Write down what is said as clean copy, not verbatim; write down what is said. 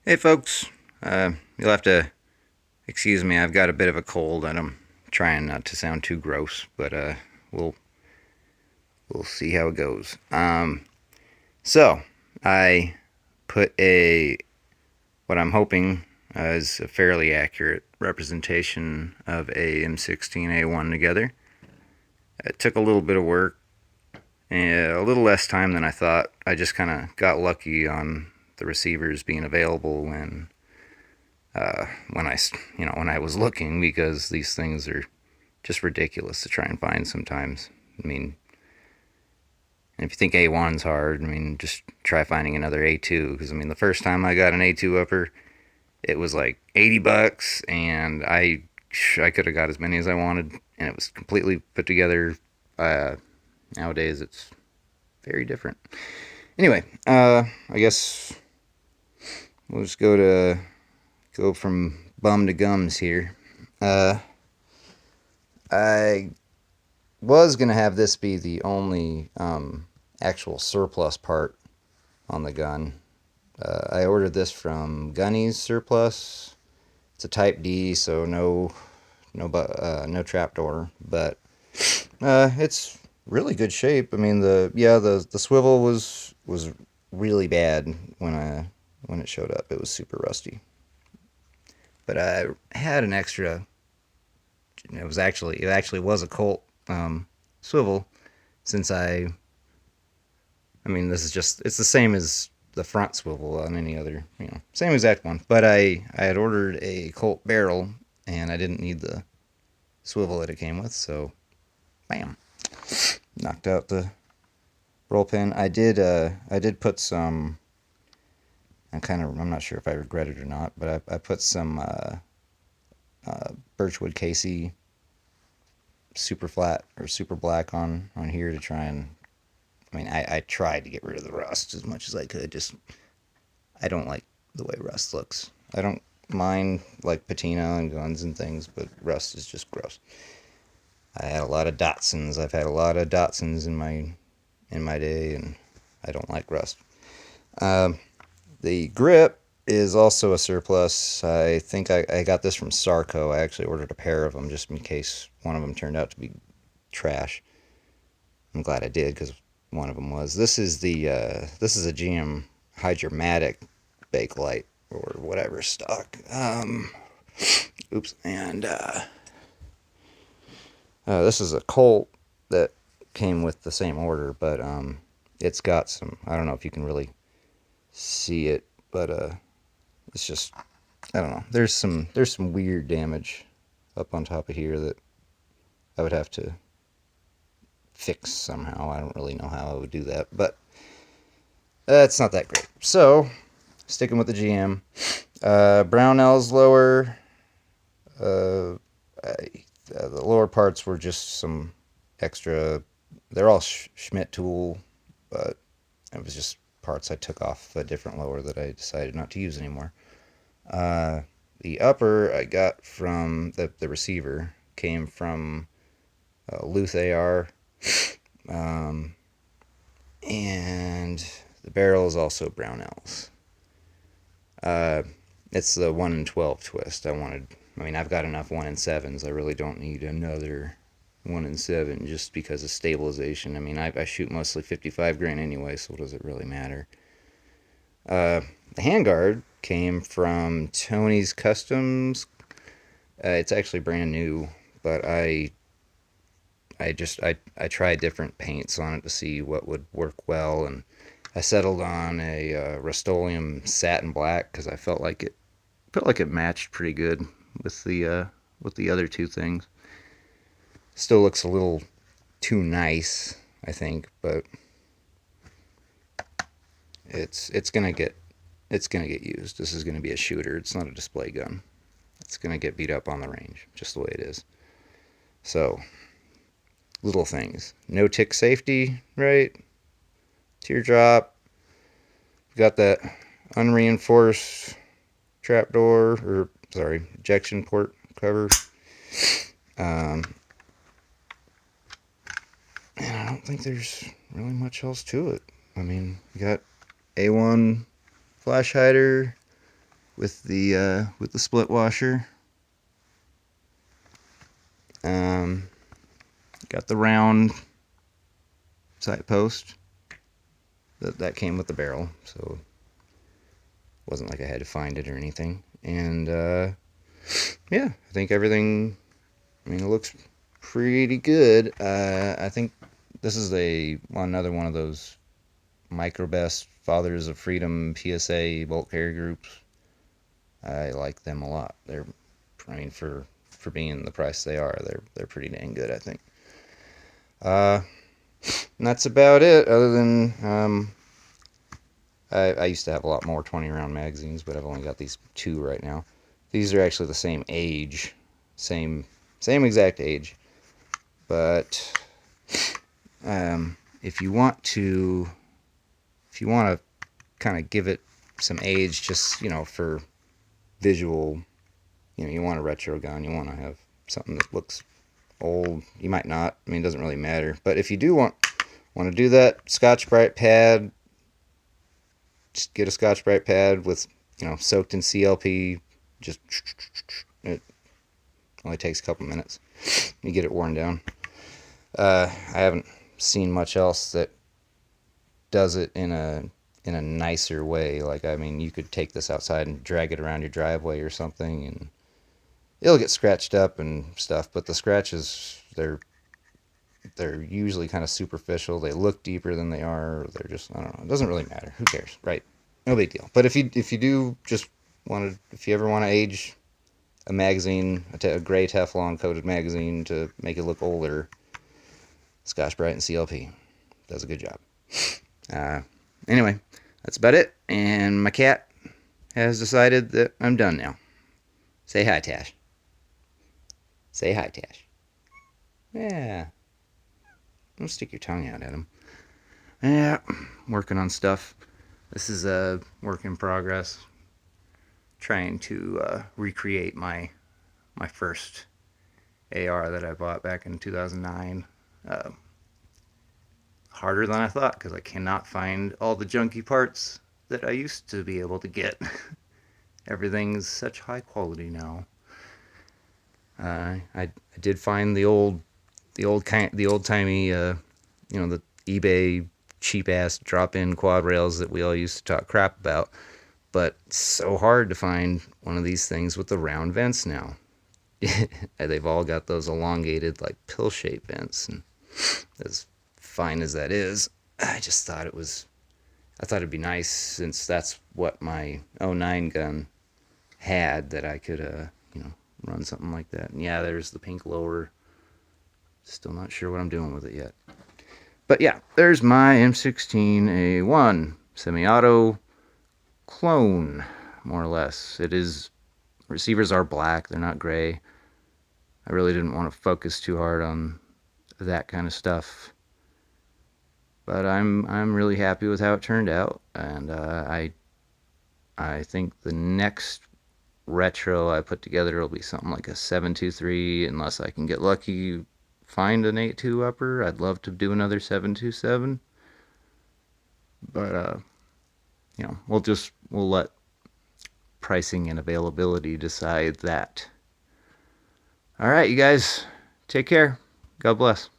Hey folks, you'll have to excuse me. I've got a bit of a cold, and I'm trying not to sound too gross, but we'll we'll see how it goes. So I put what I'm hoping is a fairly accurate representation of a M16A1 together. It took a little bit of work and a little less time than I thought. I just kind of got lucky on the receivers being available when I was looking, because these things are just ridiculous to try and find sometimes. I mean, if you think A1's hard, I mean, just try finding another A2, because I mean, the first time I got an A2 upper, it was like $80, and I could have got as many as I wanted, and it was completely put together. Nowadays, it's very different. Anyway, I guess we'll just go from bum to gums here. I was gonna have this be the only actual surplus part on the gun. I ordered this from Gunny's Surplus. It's a Type D, so no trapdoor, but it's really good shape. I mean, the swivel was really bad when it showed up. It was super rusty. But I had an extra. It actually was a Colt swivel, since I mean, it's the same as the front swivel on any other, same exact one. But I had ordered a Colt barrel, and I didn't need the swivel that it came with, so bam, knocked out the roll pin. I did put some. I'm not sure if I regret it or not, but I put some birchwood Casey super flat or super black on here to try and. I mean, I tried to get rid of the rust as much as I could. I don't like the way rust looks. I don't mind like patina and guns and things, but rust is just gross. I had a lot of Datsuns. I've had a lot of Datsuns in my day, and I don't like rust. The grip is also a surplus. I think I got this from Sarco. I actually ordered a pair of them just in case one of them turned out to be trash. I'm glad I did, because one of them was. This is a GM Hydramatic Bakelite or whatever stock. Oops. And this is a Colt that came with the same order, but it's got some. I don't know if you can really see it, but it's just, I don't know. There's some weird damage up on top of here that I would have to fix somehow. I don't really know how I would do that, but it's not that great. So, sticking with the GM, Brownells lower. The lower parts were just some extra. They're all Schmid Tool, but it was just parts I took off a different lower that I decided not to use anymore. The upper I got from the receiver came from Luth-AR, and the barrel is also Brownells. It's the 1 in 12 twist. I mean, I've got enough 1 in 7s. I really don't need another 1 in 7 just because of stabilization. I mean, I shoot mostly 55 grain anyway, so does it really matter? The handguard came from Tony's Customs. It's actually brand new, but I tried different paints on it to see what would work well, and I settled on a Rust-Oleum satin black because I felt like it matched pretty good with the other two things. Still looks a little too nice, I think, but it's gonna get used. This is gonna be a shooter. It's not a display gun. It's gonna get beat up on the range, just the way it is. So, little things. No tick safety, right? Teardrop. Got that unreinforced ejection port cover. And I don't think there's really much else to it. I mean, you got A1 flash hider, with the split washer. Got the round sight post that came with the barrel, so it wasn't like I had to find it or anything. And yeah, I think everything, I mean, it looks pretty good. I think this is another one of those Microbest Fathers of Freedom PSA bolt carrier groups. I like them a lot. I mean, for being the price they are, they're pretty dang good, I think. And that's about it. Other than I used to have a lot more 20 round magazines, but I've only got these 2 right now. These are actually the same age, same exact age. But if you want to kind of give it some age, just for visual, you want a retro gun, you want to have something that looks old. You might not. I mean, it doesn't really matter. But if you do want to do that, Scotch-Brite pad. Just get a Scotch-Brite pad with soaked in CLP. Just it only takes a couple minutes. You get it worn down. I haven't seen much else that does it in a nicer way. Like, I mean, you could take this outside and drag it around your driveway or something, and it'll get scratched up and stuff, but the scratches, they're usually kind of superficial. They look deeper than they are. Or they're just, I don't know. It doesn't really matter. Who cares, right? No big deal. But if you do just if you ever want to age a magazine, a gray Teflon coated magazine to make it look older, Scotch-Brite and CLP does a good job. Anyway, that's about it. And my cat has decided that I'm done now. Say hi, Tash. Say hi, Tash. Yeah. Don't stick your tongue out at him. Yeah, working on stuff. This is a work in progress. Trying to recreate my first AR that I bought back in 2009. Harder than I thought, because I cannot find all the junky parts that I used to be able to get. Everything's such high quality now. I did find the old timey, the eBay cheap ass drop in quad rails that we all used to talk crap about. But it's so hard to find one of these things with the round vents now. They've all got those elongated, like pill shaped vents, and as fine as that is, I just thought it'd be nice, since that's what my 09 gun had, that I could run something like that. And yeah, there's the pink lower. Still not sure what I'm doing with it yet. But yeah, there's my M16A1 semi-auto clone, more or less. Receivers are black, they're not gray. I really didn't want to focus too hard on that kind of stuff. But I'm really happy with how it turned out, and I think the next retro I put together will be something like a 723, unless I can get lucky, find an 8.2 upper. I'd love to do another 727, but we'll let pricing and availability decide that. All right, you guys, take care. God bless.